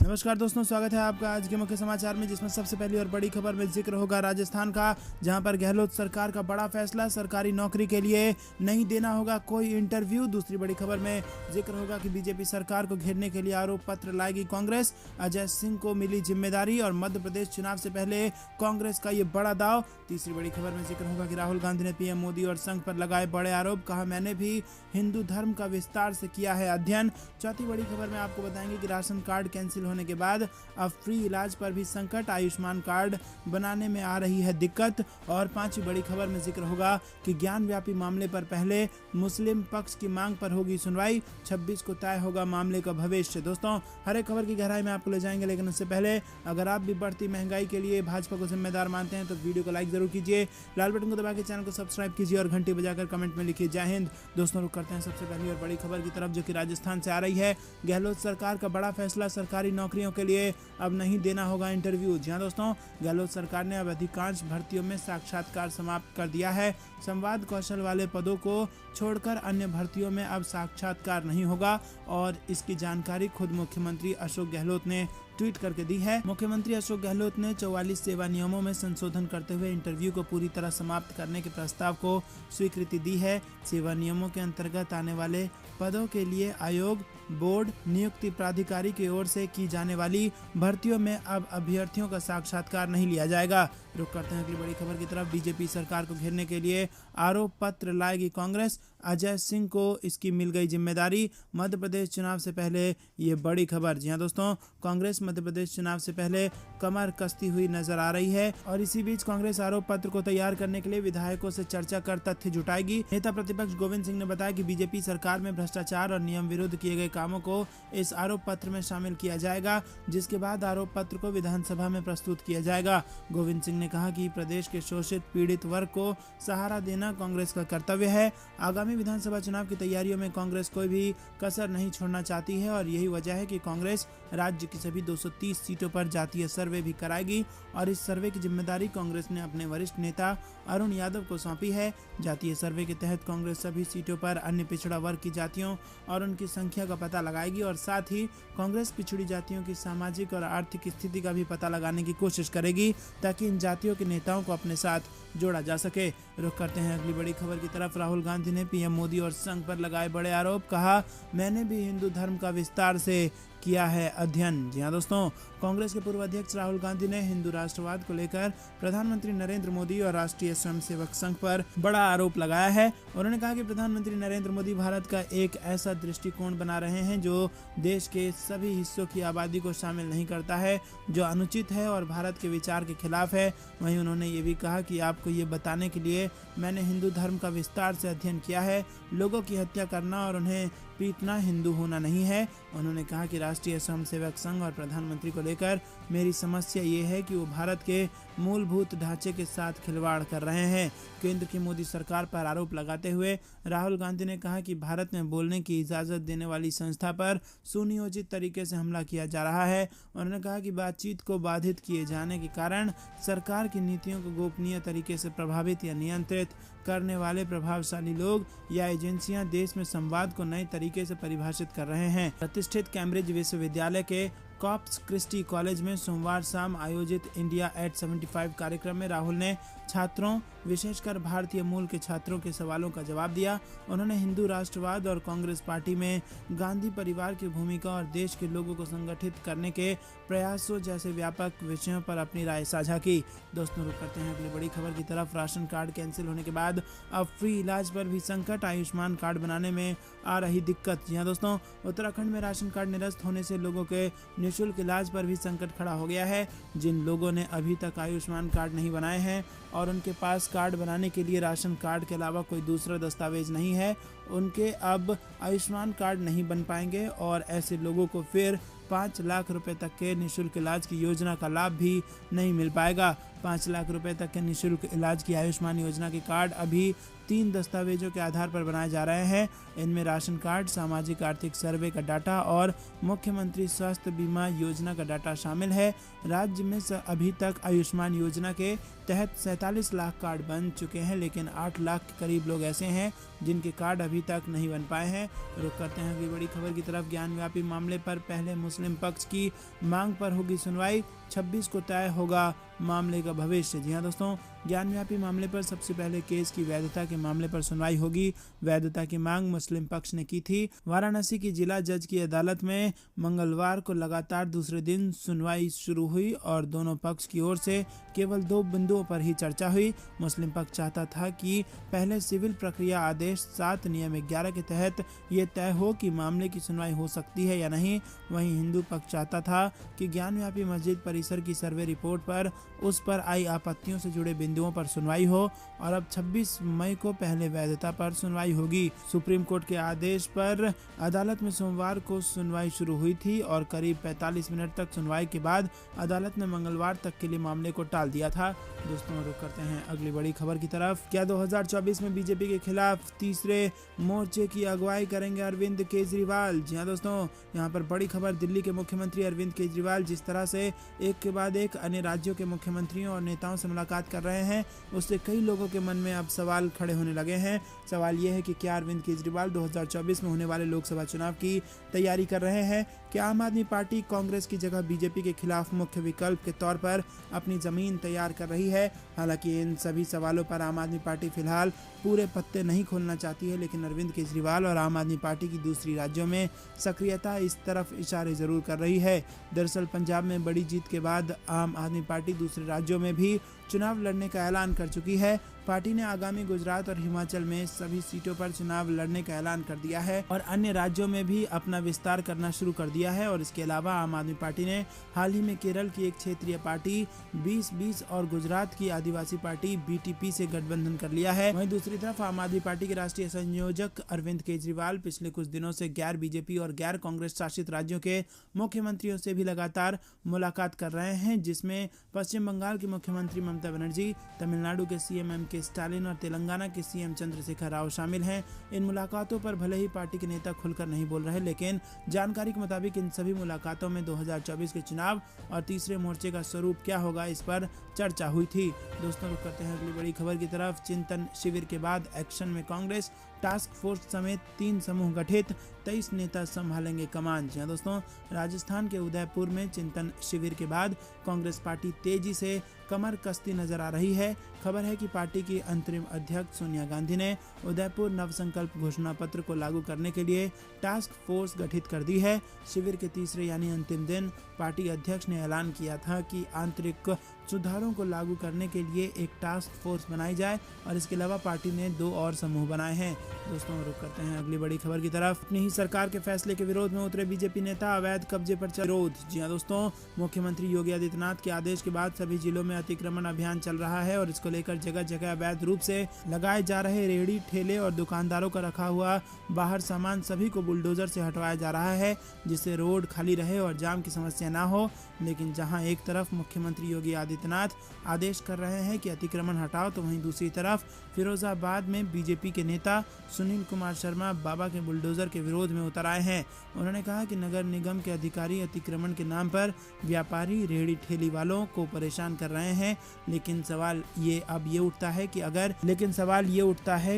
नमस्कार दोस्तों, स्वागत है आपका आज के मुख्य समाचार में, जिसमें सबसे पहली और बड़ी खबर में जिक्र होगा राजस्थान का, जहां पर गहलोत सरकार का बड़ा फैसला, सरकारी नौकरी के लिए नहीं देना होगा कोई इंटरव्यू। दूसरी बड़ी खबर में जिक्र होगा कि बीजेपी सरकार को घेरने के लिए आरोप पत्र लाएगी कांग्रेस, अजय सिंह को मिली जिम्मेदारी और मध्य प्रदेश चुनाव से पहले कांग्रेस का ये बड़ा दाव। तीसरी बड़ी खबर में जिक्र होगा कि राहुल गांधी ने पीएम मोदी और संघ पर लगाए बड़े आरोप, कहा मैंने भी हिंदू धर्म का विस्तार से किया है अध्ययन। चौथी बड़ी खबर में आपको बताएंगे कि राशन कार्ड कैंसिल होने के बाद अब फ्री इलाज पर भी संकट, आयुष्मान कार्ड बनाने में आ रही है दिक्कत। और पांचवी बड़ी खबर में जिक्र होगा कि ज्ञान व्यापी मामले पर पहले मुस्लिम पक्ष की मांग पर होगी सुनवाई, 26 को तय होगा मामले का भविष्य। दोस्तों, हर एक खबर की गहराई में आपको ले जाएंगे, लेकिन उससे पहले अगर आप भी बढ़ती महंगाई के लिए भाजपा को जिम्मेदार मानते हैं तो वीडियो को लाइक जरूर कीजिए, लाल बटन को दबा के चैनल को सब्सक्राइब कीजिए और घंटी बजाकर कमेंट में लिखिए जय हिंद। दोस्तों, रुक करते हैं सबसे पहली और बड़ी खबर की तरफ, जो कि राजस्थान से आ रही है। गहलोत सरकार का बड़ा फैसला, सरकारी नौकरियों के लिए अब नहीं देना होगा इंटरव्यू। जी हां दोस्तों, गहलोत सरकार ने अब अधिकांश भर्तियों में साक्षात्कार समाप्त कर दिया है। संवाद कौशल वाले पदों को छोड़कर अन्य भर्तियों में अब साक्षात्कार नहीं होगा और इसकी जानकारी खुद मुख्यमंत्री अशोक गहलोत ने ट्वीट करके दी है। मुख्यमंत्री अशोक गहलोत ने 44 सेवा नियमों में संशोधन करते हुए इंटरव्यू को पूरी तरह समाप्त करने के प्रस्ताव को स्वीकृति दी है। सेवा नियमों के अंतर्गत आने वाले पदों के लिए आयोग, बोर्ड, नियुक्ति प्राधिकारी की ओर से की जाने वाली भर्तियों में अब अभ्यर्थियों का साक्षात्कार नहीं लिया जाएगा। रुक करते हैं अगली बड़ी खबर की तरफ। बीजेपी सरकार को घेरने के लिए आरोप पत्र लाएगी कांग्रेस, अजय सिंह को इसकी मिल गई जिम्मेदारी। मध्य प्रदेश चुनाव से पहले ये बड़ी खबर। जी हां दोस्तों, कांग्रेस मध्य प्रदेश चुनाव से पहले कमर कसती हुई नजर आ रही है और इसी बीच कांग्रेस आरोप पत्र को तैयार करने के लिए विधायकों से चर्चा कर तथ्य जुटाएगी। नेता प्रतिपक्ष गोविंद सिंह ने बताया कि बीजेपी सरकार में भ्रष्टाचार और नियम विरुद्ध किए गए कामों को इस आरोप पत्र में शामिल किया जाएगा, जिसके बाद आरोप पत्र को विधानसभा में प्रस्तुत किया जाएगा। गोविंद सिंह ने कहा कि प्रदेश के शोषित पीड़ित वर्ग को सहारा देना कांग्रेस का कर्तव्य है। आगामी विधानसभा चुनाव की तैयारियों में कांग्रेस कोई भी कसर नहीं छोड़ना चाहती है और यही वजह है कि कांग्रेस राज्य की सभी 230 सीटों पर जातीय सर्वे भी कराएगी और इस सर्वे की जिम्मेदारी कांग्रेस ने अपने वरिष्ठ नेता अरुण यादव को सौंपी है। जातीय सर्वे के तहत कांग्रेस सभी सीटों पर अन्य पिछड़ा वर्ग की जातियों और उनकी संख्या का पता लगाएगी और साथ ही कांग्रेस पिछड़ी जातियों की सामाजिक और आर्थिक स्थिति का भी पता लगाने की कोशिश करेगी, ताकि इन जातियों के नेताओं को अपने साथ जोड़ा जा सके। रुक करते हैं अगली बड़ी खबर की तरफ। राहुल गांधी ने पीएम मोदी और संघ पर लगाए बड़े आरोप, कहा मैंने भी हिंदू धर्म का विस्तार से किया है अध्ययन। जी हां दोस्तों, कांग्रेस के पूर्व अध्यक्ष राहुल गांधी ने हिंदू राष्ट्रवाद को लेकर प्रधानमंत्री नरेंद्र मोदी और राष्ट्रीय स्वयंसेवक संघ पर बड़ा आरोप लगाया है। उन्होंने कहा कि प्रधानमंत्री नरेंद्र मोदी भारत का एक ऐसा दृष्टिकोण बना रहे हैं जो देश के सभी हिस्सों की आबादी को शामिल नहीं करता है, जो अनुचित है और भारत के विचार के खिलाफ है। वहीं उन्होंने ये भी कहा कि आपको ये बताने के लिए मैंने हिंदू धर्म का विस्तार से अध्ययन किया है। लोगों की हत्या करना और उन्हें पीटना हिंदू होना नहीं है। उन्होंने कहा कि राष्ट्रीय स्वयंसेवक संघ और प्रधानमंत्री को लेकर मेरी समस्या ये है कि वो भारत के मूलभूत ढांचे के साथ खिलवाड़ कर रहे हैं। केंद्र की मोदी सरकार पर आरोप लगाते हुए राहुल गांधी ने कहा कि भारत में बोलने की इजाज़त देने वाली संस्था पर सुनियोजित तरीके से हमला किया जा रहा है। उन्होंने कहा कि बातचीत को बाधित किए जाने के कारण सरकार की नीतियों को गोपनीय तरीके से प्रभावित या नियंत्रित करने वाले प्रभावशाली लोग या एजेंसियां देश में संवाद को नए तरीके से परिभाषित कर रहे हैं। प्रतिष्ठित कैम्ब्रिज विश्वविद्यालय के कॉर्पस क्रिस्टी कॉलेज में सोमवार शाम आयोजित इंडिया एट 75 कार्यक्रम में राहुल ने छात्रों, विशेषकर भारतीय मूल के छात्रों के सवालों का जवाब दिया। उन्होंने हिंदू राष्ट्रवाद और कांग्रेस पार्टी में गांधी परिवार की भूमिका और देश के लोगों को संगठित करने के प्रयासों जैसे व्यापक विषयों पर अपनी राय साझा की। दोस्तों, रुक करते हैं अगली बड़ी खबर की तरफ। राशन कार्ड कैंसिल होने के बाद अब फ्री इलाज पर भी संकट, आयुष्मान कार्ड बनाने में आ रही दिक्कत। जी हां दोस्तों, उत्तराखंड में राशन कार्ड निरस्त होने से लोगों के निःशुल्क इलाज पर भी संकट खड़ा हो गया है। जिन लोगों ने अभी तक आयुष्मान कार्ड नहीं बनाए हैं और उनके पास कार्ड बनाने के लिए राशन कार्ड के अलावा कोई दूसरा दस्तावेज नहीं है, उनके अब आयुष्मान कार्ड नहीं बन पाएंगे और ऐसे लोगों को फिर 5 लाख रुपए तक के निःशुल्क इलाज की योजना का लाभ भी नहीं मिल पाएगा। 5 लाख रुपए तक के निःशुल्क इलाज की आयुष्मान योजना के कार्ड अभी 3 दस्तावेजों के आधार पर बनाए जा रहे हैं। इनमें राशन कार्ड, सामाजिक आर्थिक सर्वे का डाटा और मुख्यमंत्री स्वास्थ्य बीमा योजना का डाटा शामिल है। राज्य में अभी तक आयुष्मान योजना के तहत 47 लाख कार्ड बन चुके हैं, लेकिन 8 लाख के करीब लोग ऐसे हैं जिनके कार्ड अभी तक नहीं बन पाए हैं। रुक करते हैं अगली बड़ी खबर की तरफ। ज्ञानव्यापी मामले पर पहले मुस्लिम पक्ष की मांग पर होगी सुनवाई, 26 को तय होगा मामले का भविष्य। जी हाँ दोस्तों, ज्ञानव्यापी मामले पर सबसे पहले केस की वैधता के मामले पर सुनवाई होगी। वैधता की मांग मुस्लिम पक्ष ने की थी। वाराणसी की जिला जज की अदालत में मंगलवार को लगातार दूसरे दिन सुनवाई शुरू हुई और दोनों पक्ष की ओर से केवल 2 बिंदुओं पर ही चर्चा हुई। मुस्लिम पक्ष चाहता था कि पहले सिविल प्रक्रिया आदेश 7 नियम 11 के तहत ये तय हो कि मामले की सुनवाई हो सकती है या नहीं। वहीं हिंदू पक्ष चाहता था कि ज्ञानव्यापी मस्जिद परिसर की सर्वे रिपोर्ट पर उस पर आई आपत्तियों से जुड़े बिंदुओं पर सुनवाई हो और अब 26 मई को पहले वैधता पर सुनवाई होगी। सुप्रीम कोर्ट के आदेश पर अदालत में सोमवार को सुनवाई शुरू हुई थी और करीब 45 मिनट तक सुनवाई के बाद अदालत ने मंगलवार तक के लिए मामले को टाल दिया था। दोस्तों रुक करते हैं अगली बड़ी खबर की तरफ। क्या 2024 में बीजेपी के खिलाफ तीसरे मोर्चे की अगुवाई करेंगे अरविंद केजरीवाल? जी हाँ दोस्तों, यहाँ पर बड़ी खबर। दिल्ली के मुख्यमंत्री अरविंद केजरीवाल जिस तरह से एक के बाद एक अन्य राज्यों के मुख्यमंत्रियों और नेताओं से मुलाकात कर रहे हैं, उससे कई लोगों के मन में अब सवाल खड़े होने लगे हैं। सवाल ये है कि क्या अरविंद केजरीवाल 2024 में होने वाले लोकसभा चुनाव की तैयारी कर रहे हैं? क्या आम आदमी पार्टी कांग्रेस की जगह बीजेपी के खिलाफ मुख्य विकल्प के तौर पर अपनी जमीन तैयार कर रही है? हालांकि इन सभी सवालों पर आम आदमी पार्टी फिलहाल पूरे पत्ते नहीं खोलना चाहती है, लेकिन अरविंद केजरीवाल और आम आदमी पार्टी की दूसरी राज्यों में सक्रियता इस तरफ इशारे जरूर कर रही है। दरअसल पंजाब में बड़ी जीत के बाद आम आदमी पार्टी दूसरे राज्यों में भी चुनाव लड़ने का ऐलान कर चुकी है। पार्टी ने आगामी गुजरात और हिमाचल में सभी सीटों पर चुनाव लड़ने का ऐलान कर दिया है और अन्य राज्यों में भी अपना विस्तार करना शुरू कर दिया है। और इसके अलावा आम आदमी पार्टी ने हाल ही में केरल की एक क्षेत्रीय पार्टी 20-20 और गुजरात की आदिवासी पार्टी बीटीपी से गठबंधन कर लिया है। वहीं दूसरी तरफ आम आदमी पार्टी के राष्ट्रीय संयोजक अरविंद केजरीवाल पिछले कुछ दिनों से गैर बीजेपी और गैर कांग्रेस शासित राज्यों के मुख्यमंत्रियों से भी लगातार मुलाकात कर रहे हैं, जिसमें पश्चिम बंगाल की मुख्यमंत्री ममता बनर्जी, तमिलनाडु के सीएम एम के स्टालिन और तेलंगाना के सीएम चंद्रशेखर राव शामिल हैं। इन मुलाकातों पर भले ही पार्टी के नेता खुलकर नहीं बोल रहे, लेकिन जानकारी के मुताबिक इन सभी मुलाकातों में 2024 के चुनाव और तीसरे मोर्चे का स्वरूप क्या होगा, इस पर चर्चा हुई थी। दोस्तों रुक करते हैं अगली बड़ी खबर की तरफ। चिंतन शिविर के बाद एक्शन में कांग्रेस, टास्क फोर्स समेत 3 समूह गठित, 23 नेता संभालेंगे कमान। जी दोस्तों, राजस्थान के उदयपुर में चिंतन शिविर के बाद कांग्रेस पार्टी तेजी से कमर कसती नजर आ रही है। खबर है कि पार्टी की अंतरिम अध्यक्ष सोनिया गांधी ने उदयपुर नवसंकल्प घोषणा पत्र को लागू करने के लिए टास्क फोर्स गठित कर दी है। शिविर के तीसरे यानी अंतिम दिन पार्टी अध्यक्ष ने ऐलान किया था कि आंतरिक सुधारों को लागू करने के लिए एक टास्क फोर्स बनाई जाए और इसके अलावा पार्टी ने 2 और समूह बनाए हैं। दोस्तों रुक करते हैं अगली बड़ी खबर की तरफ। अपनी ही सरकार के फैसले के विरोध में उतरे बीजेपी नेता, अवैध कब्जे पर चल विरोध। जी हाँ दोस्तों, मुख्यमंत्री योगी आदित्यनाथ के आदेश के बाद सभी जिलों में अतिक्रमण अभियान चल रहा है और इसको लेकर जगह जगह अवैध रूप से लगाए जा रहे रेहड़ी, ठेले और दुकानदारों का रखा हुआ बाहर सामान सभी को बुलडोजर से हटवाया जा रहा है, जिससे रोड खाली रहे और जाम की समस्या ना हो। लेकिन जहां एक तरफ मुख्यमंत्री योगी आदित्यनाथ आदेश कर रहे हैं कि अतिक्रमण हटाओ, तो वहीं दूसरी तरफ फिरोजाबाद में बीजेपी के नेता सुनील कुमार शर्मा बाबा के बुलडोजर के विरोध में उतर आए हैं। उन्होंने कहा कि नगर निगम के अधिकारी अतिक्रमण के नाम पर व्यापारी, रेहड़ी ठेली वालों को परेशान कर रहे हैं। लेकिन सवाल ये उठता है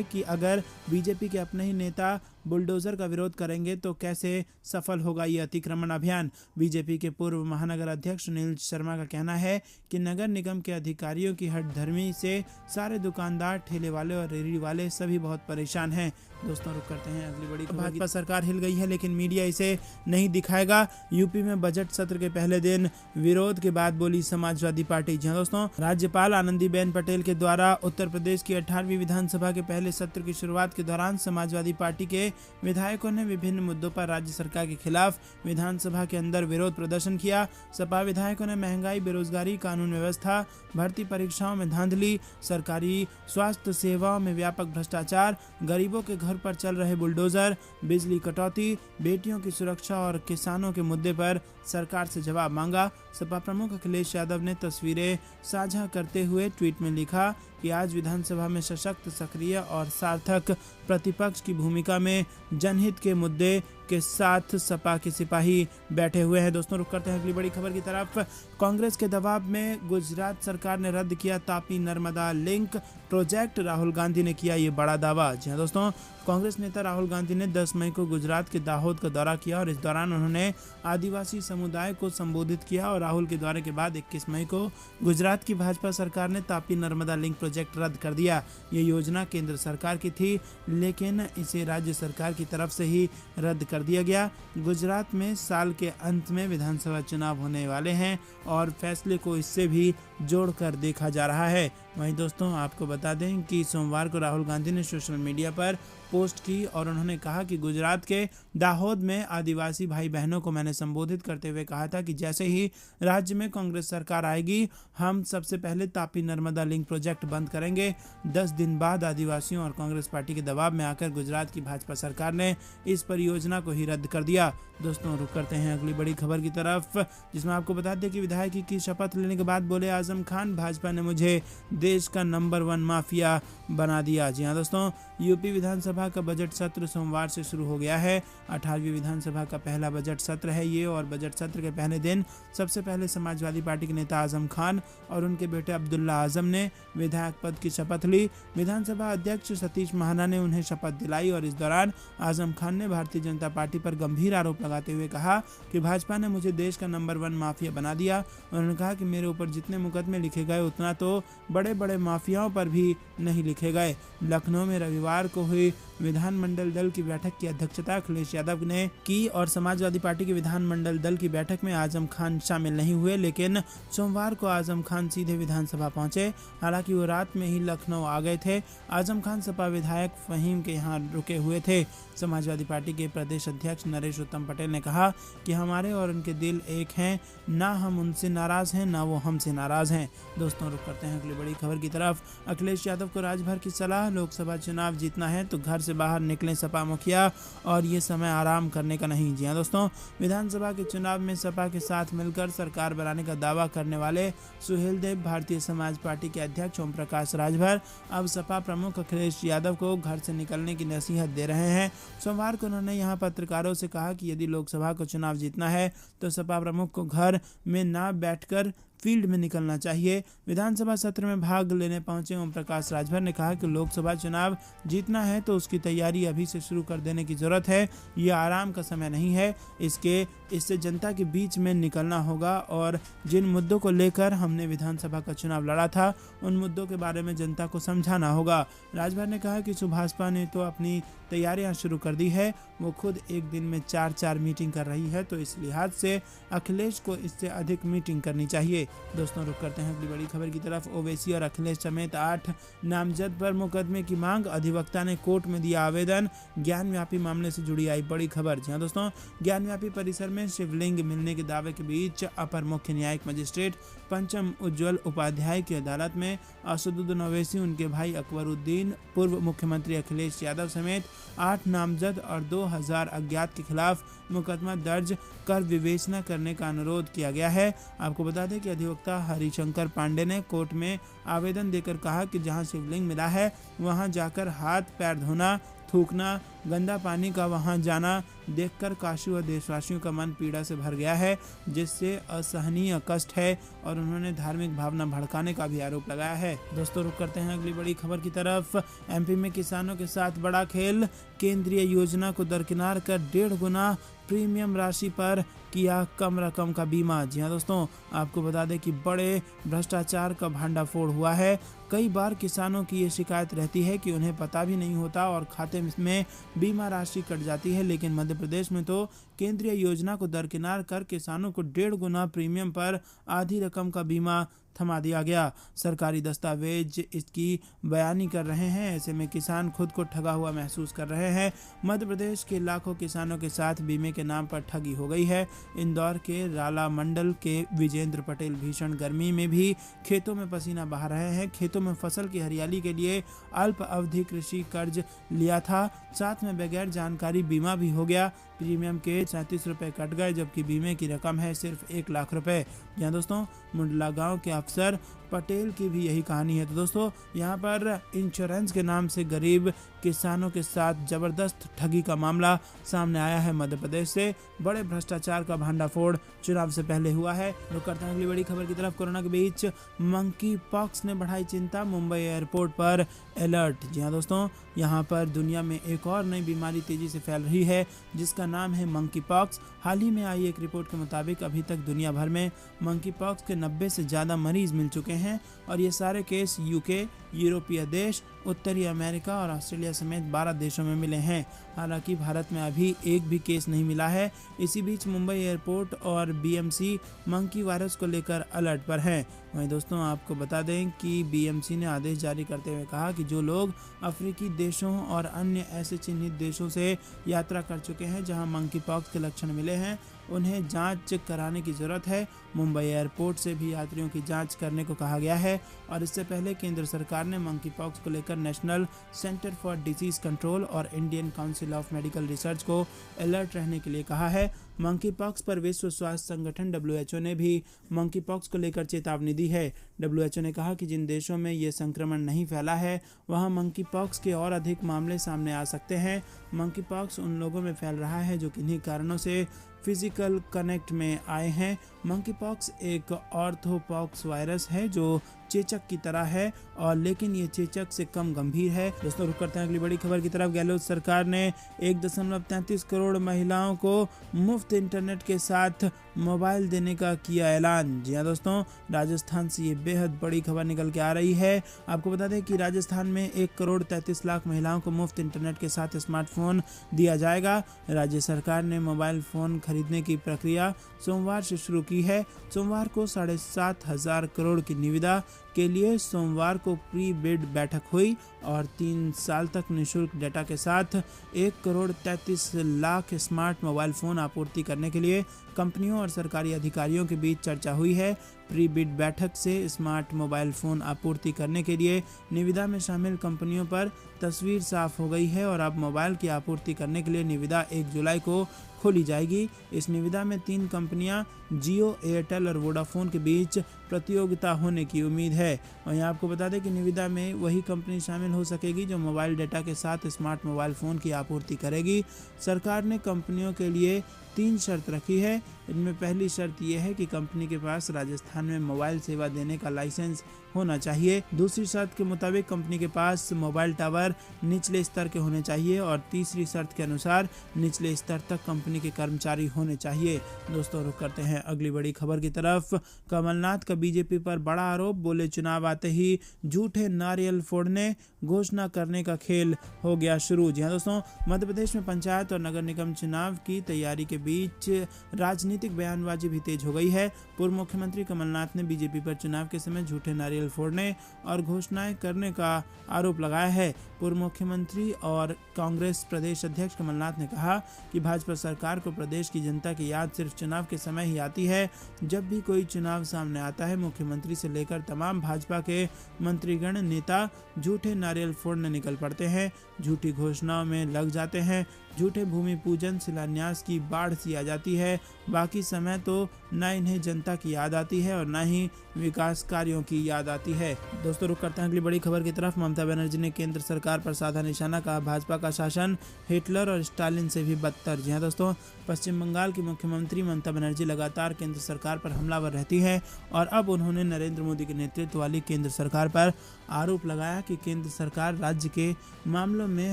कि अगर बीजेपी के अपने ही नेता बुलडोजर का विरोध करेंगे तो कैसे सफल होगा ये अतिक्रमण अभियान। बीजेपी के पूर्व महानगर अध्यक्ष सुनील शर्मा का कहना है कि नगर निगम के अधिकारियों की हठधर्मी से सारे दुकानदार, ठेले वाले और रेहड़ी वाले सभी बहुत परेशान हैं। दोस्तों रुक करते हैं अगली बड़ी खबर। भाजपा सरकार हिल गई है, लेकिन मीडिया इसे नहीं दिखाएगा। यूपी में बजट सत्र के पहले दिन विरोध के बाद बोली समाजवादी पार्टी। जी दोस्तों, राज्यपाल आनंदीबेन पटेल के द्वारा उत्तर प्रदेश की 18वीं विधानसभा के पहले सत्र की शुरुआत के दौरान समाजवादी पार्टी के विधायकों ने विभिन्न मुद्दों पर राज्य सरकार के खिलाफ विधानसभा के अंदर विरोध प्रदर्शन किया। सपा विधायकों ने महंगाई, बेरोजगारी, कानून व्यवस्था, भर्ती परीक्षाओं में धांधली, सरकारी स्वास्थ्य सेवाओं में व्यापक भ्रष्टाचार, गरीबों के घर पर चल रहे बुलडोजर, बिजली कटौती, बेटियों की सुरक्षा और किसानों के मुद्दे पर सरकार से जवाब मांगा। सपा प्रमुख अखिलेश यादव ने तस्वीरें साझा करते हुए ट्वीट में लिखा कि आज विधानसभा में सशक्त, सक्रिय और सार्थक प्रतिपक्ष की भूमिका में जनहित के मुद्दे के साथ सपा के सिपाही बैठे हुए हैं। दोस्तों, रुक करते हैं अगली बड़ी खबर की तरफ। कांग्रेस के दबाव में गुजरात सरकार ने रद्द किया तापी नर्मदा लिंक प्रोजेक्ट, राहुल गांधी ने किया ये बड़ा दावा। जी हाँ दोस्तों, कांग्रेस नेता राहुल गांधी ने 10 मई को गुजरात के दाहोद का दौरा किया और इस दौरान उन्होंने आदिवासी समुदाय को संबोधित किया और राहुल के दौरे के बाद 21 मई को गुजरात की भाजपा सरकार ने तापी नर्मदा लिंक प्रोजेक्ट रद्द कर दिया। ये योजना केंद्र सरकार की थी, लेकिन इसे राज्य सरकार की तरफ से ही रद्द कर दिया गया। गुजरात में साल के अंत में विधानसभा चुनाव होने वाले हैं और फैसले को इससे भी जोड़कर देखा जा रहा है। वहीं दोस्तों, आपको बता दें कि सोमवार को राहुल गांधी ने सोशल मीडिया पर पोस्ट की और उन्होंने कहा कि गुजरात के दाहोद में आदिवासी भाई बहनों को मैंने संबोधित करते हुए कहा था कि जैसे ही राज्य में कांग्रेस सरकार आएगी, हम सबसे पहले तापी नर्मदा लिंक प्रोजेक्ट बंद करेंगे। 10 दिन बाद आदिवासियों और कांग्रेस पार्टी के दबाव में आकर गुजरात की भाजपा सरकार ने इस परियोजना को ही रद्द कर दिया। दोस्तों, रुक करते हैं अगली बड़ी खबर की तरफ, जिसमें आपको बता दें कि विधायक की शपथ लेने के बाद बोले आजम खान, भाजपा ने मुझे देश का नंबर 1 माफिया बना दिया। जी हाँ दोस्तों, यूपी विधानसभा का बजट सत्र सोमवार से शुरू हो गया है। 18वीं विधानसभा का पहला बजट सत्र है ये और बजट सत्र के पहले दिन सबसे पहले समाजवादी पार्टी के नेता आजम खान और उनके बेटे अब्दुल्ला आजम ने विधायक पद की शपथ ली। विधानसभा अध्यक्ष सतीश महाना ने उन्हें शपथ दिलाई और इस दौरान आजम खान ने भारतीय जनता पार्टी पर गंभीर आरोप लगाते हुए कहा कि भाजपा ने मुझे देश का नंबर 1 माफिया बना दिया। उन्होंने कहा कि मेरे ऊपर जितने मुकदमे लिखे गए उतना तो बड़े बड़े माफियाओं पर भी नहीं लिखे गए। लखनऊ में रविवार को हुई विधानमंडल दल की बैठक की अध्यक्षता अखिलेश यादव ने की और समाजवादी पार्टी के विधानमंडल दल की बैठक में आजम खान शामिल नहीं हुए, लेकिन सोमवार को आजम खान सीधे विधानसभा पहुंचे। हालांकि वो रात में ही लखनऊ आ गए थे। आजम खान सपा विधायक फहीम के यहाँ रुके हुए थे। समाजवादी पार्टी के प्रदेश अध्यक्ष नरेश उत्तम पटेल ने कहा कि हमारे और उनके दिल एक हैं, ना हम उनसे नाराज हैं ना वो हमसे नाराज हैं। दोस्तों, रुक करते हैं अगली बड़ी खबर की तरफ। अखिलेश यादव को राजभर की सलाह, लोकसभा चुनाव जीतना है तो घर से बाहर निकलें सपा मुखिया और ये समय आराम करने का नहीं। जी हाँ दोस्तों, विधानसभा के चुनाव में सपा के साथ मिलकर सरकार बनाने का दावा करने वाले सुहेल देव भारतीय समाज पार्टी के अध्यक्ष ओम प्रकाश राजभर अब सपा प्रमुख अखिलेश यादव को घर से निकलने की नसीहत दे रहे हैं। सोमवार को उन्होंने यहां पत्रकारों से कहा कि यदि लोकसभा को चुनाव जीतना है तो सपा प्रमुख को घर में ना बैठकर फील्ड में निकलना चाहिए। विधानसभा सत्र में भाग लेने पहुंचे ओम प्रकाश राजभर ने कहा कि लोकसभा चुनाव जीतना है तो उसकी तैयारी अभी से शुरू कर देने की जरूरत है। ये आराम का समय नहीं है। इससे जनता के बीच में निकलना होगा और जिन मुद्दों को लेकर हमने विधानसभा का चुनाव लड़ा था उन मुद्दों के बारे में जनता को समझाना होगा। राजभर ने कहा कि सुभाषपा ने तो अपनी तैयारियां शुरू कर दी है। वो खुद एक दिन में 4 मीटिंग कर रही है, तो इस लिहाज से अखिलेश को इससे अधिक मीटिंग करनी चाहिए। दोस्तों, रुक करते हैं अगली बड़ी खबर की तरफ। ओवैसी और अखिलेश समेत 8 नामजद पर मुकदमे की मांग, अधिवक्ता ने कोर्ट में दिया आवेदन। ज्ञानव्यापी मामले से जुड़ी आई बड़ी खबर। जी हाँ दोस्तों, ज्ञानव्यापी परिसर में शिवलिंग मिलने के दावे के बीच अपर मुख्य न्यायिक मजिस्ट्रेट पंचम उज्ज्वल उपाध्याय की अदालत में असदुद्दीन ओवैसी, उनके भाई अकबरुद्दीन, पूर्व मुख्यमंत्री अखिलेश यादव समेत 8 नामजद और 2000 अज्ञात के खिलाफ मुकदमा दर्ज कर विवेचना करने का अनुरोध किया गया है। आपको बता दें कि अधिवक्ता हरिशंकर पांडे ने कोर्ट में आवेदन देकर कहा कि जहां शिवलिंग मिला है वहां जाकर हाथ पैर धोना, थूकना, गंदा पानी का वहां जाना देखकर काशी व देशवासियों का मन पीड़ा से भर गया है, जिससे असहनीय कष्ट है और उन्होंने धार्मिक भावना भड़काने का भी आरोप लगाया है। दोस्तों, रुक करते हैं अगली बड़ी खबर की तरफ। एमपी में किसानों के साथ बड़ा खेल, केंद्रीय योजना को दरकिनार कर 1.5 गुना प्रीमियम राशि पर किया कम रकम का बीमा। जी हाँ दोस्तों, आपको बता दें कि बड़े भ्रष्टाचार का भांडाफोड़ हुआ है। कई बार किसानों की ये शिकायत रहती है कि उन्हें पता भी नहीं होता और खाते में बीमा राशि कट जाती है, लेकिन मध्य प्रदेश में तो केंद्रीय योजना को दरकिनार कर किसानों को 1.5 गुना प्रीमियम पर आधी रकम का बीमा थमा दिया गया। सरकारी दस्तावेज इसकी बयानी कर रहे हैं। ऐसे में किसान खुद को ठगा हुआ महसूस कर रहे हैं। मध्य प्रदेश के लाखों किसानों के साथ बीमे के नाम पर ठगी हो गई है। इंदौर के राला मंडल के विजेंद्र पटेल भीषण गर्मी में भी खेतों में पसीना बहा रहे हैं। खेतों में फसल की हरियाली के लिए अल्प अवधि कृषि कर्ज लिया था, साथ में बगैर जानकारी बीमा भी हो गया। प्रीमियम के 37 रुपये कट गए, जबकि बीमे की रकम है सिर्फ 1 लाख रुपए। यहाँ दोस्तों मुंडला गांव के अफसर पटेल की भी यही कहानी है। तो दोस्तों यहाँ पर इंश्योरेंस के नाम से गरीब किसानों के साथ जबरदस्त ठगी का मामला सामने आया है। मध्य प्रदेश से बड़े भ्रष्टाचार का भांडाफोड़ चुनाव से पहले हुआ है। रुक करते हैं अगली बड़ी खबर की तरफ। कोरोना के बीच मंकी पॉक्स ने बढ़ाई चिंता, मुंबई एयरपोर्ट पर अलर्ट। जी हाँ दोस्तों, यहाँ पर दुनिया में एक और नई बीमारी तेजी से फैल रही है जिसका नाम है मंकी पॉक्स। हाल ही में आई एक रिपोर्ट के मुताबिक अभी तक दुनिया भर में मंकी पॉक्स के 90 से ज़्यादा मरीज मिल चुके हैं और ये सारे केस यूके, यूरोपीय देश, उत्तरी अमेरिका और ऑस्ट्रेलिया समेत 12 देशों में मिले हैं। हालांकि भारत में अभी एक भी केस नहीं मिला है। इसी बीच मुंबई एयरपोर्ट और बीएमसी मंकी वायरस को लेकर अलर्ट पर है। वहीं दोस्तों आपको बता दें कि बीएमसी ने आदेश जारी करते हुए कहा कि जो लोग अफ्रीकी देशों और अन्य ऐसे चिन्हित देशों से यात्रा कर चुके हैं जहां मंकी पॉक्स के लक्षण मिले हैं उन्हें जांच कराने की जरूरत है। मुंबई एयरपोर्ट से भी यात्रियों की जांच करने को कहा गया है और इससे पहले केंद्र सरकार ने मंकी पॉक्स को लेकर national centre for disease control और Indian council of medical research को अलर्ट रहने के लिए कहा है। मंकी पॉक्स पर विश्व स्वास्थ्य संगठन WHO ने भी मंकी पॉक्स को लेकर चेतावनी दी है। WHO ने कहा कि जिन देशों में ये संक्रमण नहीं फैला है वहां मंकी पॉक्स के और अधिक मामले सामने आ सकते हैं। मंकी पॉक्स उन लोगों में फैल रहा है जो किन्हीं कारणों से फिजिकल कनेक्ट में आए हैं। मंकी पॉक्स एक ऑर्थोपॉक्स वायरस है जो चेचक की तरह है और लेकिन ये चेचक से कम गंभीर है। दोस्तों रुक करते हैं अगली बड़ी खबर की तरफ। गहलोत सरकार ने 1.33 करोड़ महिलाओं को मुफ्त इंटरनेट के साथ मोबाइल देने का किया ऐलान। जी हाँ दोस्तों, राजस्थान से ये बेहद बड़ी खबर निकल के आ रही है। आपको बता दें कि राजस्थान में 1,33,00,000 महिलाओं को मुफ्त इंटरनेट के साथ स्मार्टफोन दिया जाएगा। राज्य सरकार ने मोबाइल फोन खरीदने की प्रक्रिया सोमवार से शुरू की है। सोमवार को 7,500 करोड़ की निविदा के लिए सोमवार को प्री बिड बैठक हुई और 3 साल तक निःशुल्क डेटा के साथ 1,33,00,000 स्मार्ट मोबाइल फोन आपूर्ति करने के लिए कंपनियों और सरकारी अधिकारियों के बीच चर्चा हुई है। प्री बिड बैठक से स्मार्ट मोबाइल फोन आपूर्ति करने के लिए निविदा में शामिल कंपनियों पर तस्वीर साफ हो गई है और अब मोबाइल की आपूर्ति करने के लिए निविदा 1 जुलाई को खोली जाएगी। इस निविदा में 3 कंपनियां जियो, एयरटेल और वोडाफोन के बीच प्रतियोगिता होने की उम्मीद है। और यहाँ आपको बता दें कि निविदा में वही कंपनी शामिल हो सकेगी जो मोबाइल डेटा के साथ स्मार्ट मोबाइल फ़ोन की आपूर्ति करेगी। सरकार ने कंपनियों के लिए 3 शर्त रखी है। इनमें पहली शर्त यह है कि कंपनी के पास राजस्थान में मोबाइल सेवा देने का लाइसेंस होना चाहिए। दूसरी शर्त के मुताबिक कंपनी के पास मोबाइल टावर निचले स्तर के होने चाहिए और तीसरी शर्त के अनुसार निचले स्तर तक कंपनी के कर्मचारी होने चाहिए। दोस्तों रुक करते हैं अगली बड़ी खबर की तरफ। कमलनाथ का बीजेपी पर बड़ा आरोप, बोले चुनाव आते ही झूठे नारियल फोड़ने घोषणा करने का खेल हो गया शुरू। जी हाँ दोस्तों, मध्य प्रदेश में पंचायत और नगर निगम चुनाव की तैयारी के बीच राजनीतिक बयानबाजी भी तेज हो गई है। पूर्व मुख्यमंत्री कमलनाथ ने बीजेपी पर चुनाव के समय झूठे नारियल फोड़ने और घोषणाएं करने का आरोप लगाया है। पूर्व मुख्यमंत्री और कांग्रेस प्रदेश अध्यक्ष कमलनाथ ने कहा कि भाजपा सरकार को प्रदेश की जनता की याद सिर्फ चुनाव के समय ही आती है। जब भी कोई चुनाव सामने आता है, मुख्यमंत्री से लेकर तमाम भाजपा के मंत्रीगण नेता झूठे नारियल फोड़ने निकल पड़ते हैं, झूठी घोषणाओं में लग जाते हैं, झूठे भूमि पूजन शिलान्यास की बाढ़ सी आ जाती है। बाकी समय तो न इन्हें जनता की याद आती है और न ही विकास कार्यों की याद आती है। दोस्तों रुक करते हैं अगली बड़ी खबर की तरफ। ममता बनर्जी ने केंद्र सरकार पर साधा निशाना, कहा भाजपा का शासन हिटलर और स्टालिन से भी बदतर। जी हाँ दोस्तों, पश्चिम बंगाल की मुख्यमंत्री ममता बनर्जी लगातार केंद्र सरकार पर हमलावर रहती है और अब उन्होंने नरेंद्र मोदी के नेतृत्व वाली केंद्र सरकार पर आरोप लगाया कि केंद्र सरकार राज्य के मामलों में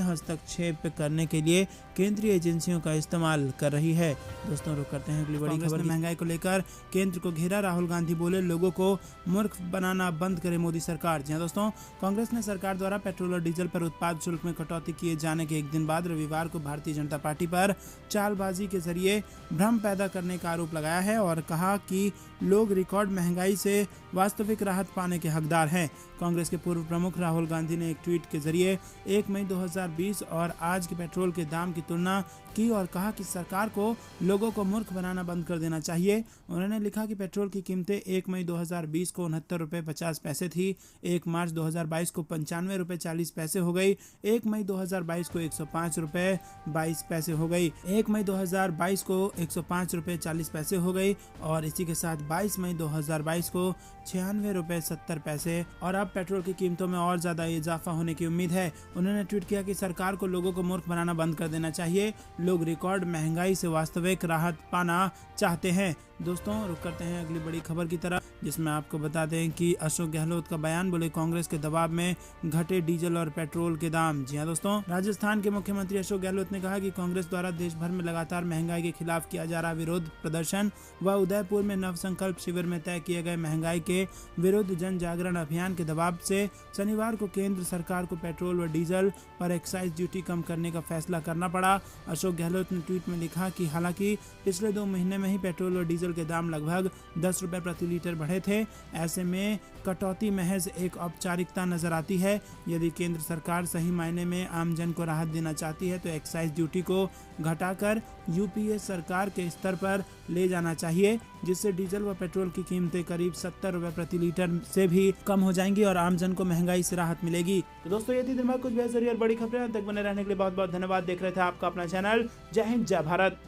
हस्तक्षेप करने के लिए केंद्रीय एजेंसियों का इस्तेमाल कर रही है। दोस्तों रुक करते हैं अगली बड़ी खबर। महंगाई को लेकर केंद्र को घेरा, राहुल गांधी बोले लोगों को मूर्ख बनाना बंद करे मोदी सरकार। जी हाँ दोस्तों, कांग्रेस ने सरकार द्वारा पेट्रोल और डीजल पर उत्पाद शुल्क में कटौती किए जाने के एक दिन बाद रविवार को भारतीय जनता पार्टी पर चालबाजी के जरिए भ्रम पैदा करने का आरोप लगाया है और कहा कि लोग रिकॉर्ड महंगाई से वास्तविक राहत पाने के हकदार हैं। कांग्रेस के पूर्व प्रमुख राहुल गांधी ने एक ट्वीट के जरिए 1 मई 2020 और आज के पेट्रोल के दाम की तुलना की और कहा कि सरकार को लोगों को मूर्ख बनाना बंद कर देना चाहिए। उन्होंने लिखा कि पेट्रोल की कीमतें 1 मई 2020 को 69 रुपये 50 पैसे थी, 1 मार्च 2022 को 95 रुपये 40 पैसे हो गई, 1 मई 2022 को 105 रुपये 22 पैसे हो गई, 1 मई 2022 को 105 रुपये 40 पैसे हो गई और इसी के साथ 22 मई 2022 को 96 रुपये 70 पैसे और अब पेट्रोल की कीमतों में और ज्यादा इजाफा होने की उम्मीद है। उन्होंने ट्वीट किया कि सरकार को लोगों को मूर्ख बनाना बंद कर देना चाहिए। लोग रिकॉर्ड महंगाई से वास्तविक राहत पाना चाहते हैं। दोस्तों रुक करते हैं अगली बड़ी खबर की तरफ, जिसमें आपको बता दें कि अशोक गहलोत का बयान, बोले कांग्रेस के दबाव में घटे डीजल और पेट्रोल के दाम। जी हां दोस्तों, राजस्थान के मुख्यमंत्री अशोक गहलोत ने कहा कि कांग्रेस द्वारा देश भर में लगातार महंगाई के खिलाफ किया जा रहा विरोध प्रदर्शन व उदयपुर में नव संकल्प शिविर में तय किए गए महंगाई के विरुद्ध जन जागरण अभियान के दबाव से शनिवार को केंद्र सरकार को पेट्रोल व डीजल पर एक्साइज ड्यूटी कम करने का फैसला करना पड़ा। अशोक गहलोत ने ट्वीट में लिखा कि हालांकि पिछले 2 महीने में ही पेट्रोल और डीजल के दाम लगभग 10 रुपए प्रति लीटर बढ़े थे, ऐसे में कटौती महज एक औपचारिकता नजर आती है। यदि केंद्र सरकार सही मायने में आमजन को राहत देना चाहती है तो एक्साइज ड्यूटी को घटाकर यूपीए सरकार के स्तर पर ले जाना चाहिए, जिससे डीजल व पेट्रोल की कीमतें करीब 70 रुपए प्रति लीटर से भी कम हो जाएंगी और आमजन को महंगाई से राहत मिलेगी। तो दोस्तों ये थी दिन भर कुछ बेहतरीन और बड़ी खबरें। तक बने रहने के लिए बहुत बहुत धन्यवाद। देख रहे थे आपका अपना चैनल जय हिंद जय भारत।